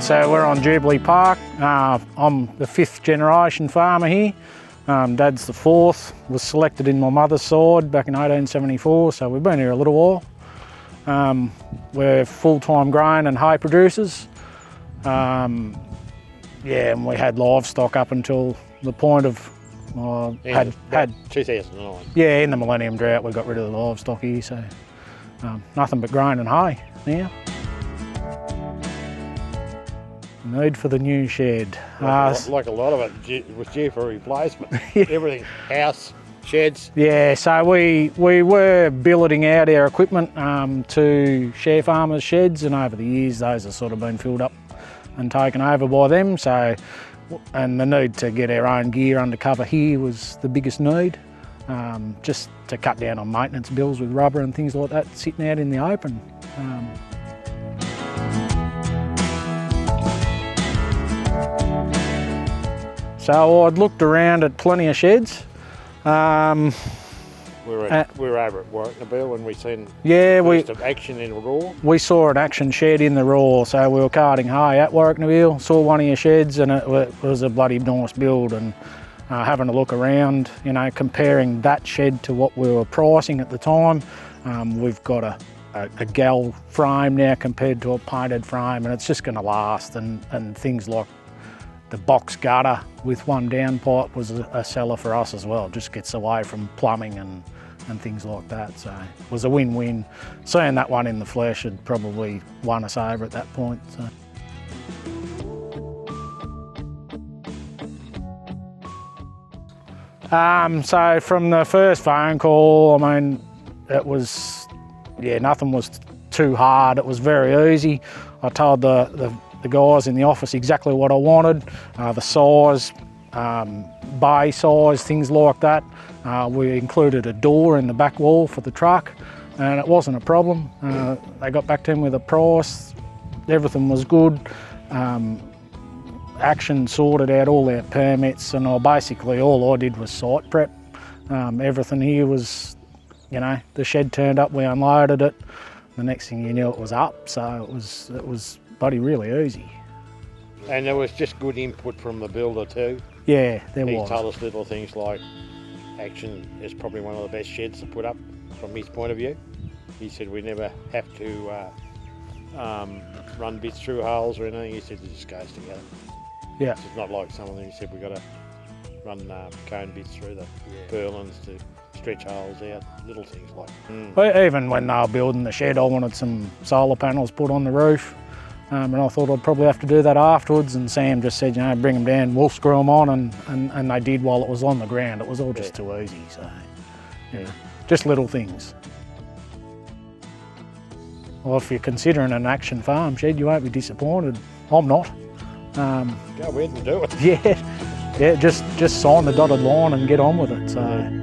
So we're on Jubilee Park. I'm the 5th generation farmer here. Dad's the 4th, was selected in my mother's side back in 1874, so we've been here a little while. We're full-time grain and hay producers. And we had livestock up until the point of, had 2009. Yeah, in the millennium drought we got rid of the livestock here, so nothing but grain and hay now. Need for the new shed. Like a lot of it was due for replacement. Yeah. Everything, house, sheds. Yeah, so we were billeting out our equipment to share farmers' sheds, and over the years those have sort of been filled up and taken over by them. So, and the need to get our own gear under cover here was the biggest need, just to cut down on maintenance bills with rubber and things like that sitting out in the open. So I'd looked around at plenty of sheds. We were over at 𝐸𝐴𝐺𝐵 when we seen action in Raw. We saw an action shed in the Raw, so we were carting hay at 𝐸𝐴𝐺𝐵, saw one of your sheds, and it was a bloody nice build. And having a look around, you know, comparing that shed to what we were pricing at the time, we've got a gal frame now compared to a painted frame, and it's just going to last. And things like the box gutter with one downpipe was a seller for us as well. Just gets away from plumbing and things like that. So it was a win-win. Seeing that one in the flesh had probably won us over at that point. So from the first phone call, I mean, it was, nothing was too hard. It was very easy. I told the guys in the office exactly what I wanted, the size, bay size, things like that. We included a door in the back wall for the truck, and it wasn't a problem. They got back to me with a price, everything was good. Action sorted out all our permits, and basically all I did was site prep. Everything here was, you know, the shed turned up, we unloaded it. The next thing you knew it was up, so it was bloody really easy. And there was just good input from the builder too. Yeah, there was. He told us little things like Action is probably one of the best sheds to put up from his point of view. He said we never have to run bits through holes or anything. He said it just goes together. Yeah. It's not like some of them. He said we've got to run cone bits through the purlins to stretch holes out, little things like that. Even when they were building the shed, I wanted some solar panels put on the roof, and I thought I'd probably have to do that afterwards, and Sam just said, you know, bring them down, we'll screw them on, and they did while it was on the ground. It was all just too easy, so just little things. Well, if you're considering an action farm shed, you won't be disappointed. I'm not. Go ahead and do it. Yeah, just sign the dotted line and get on with it. So.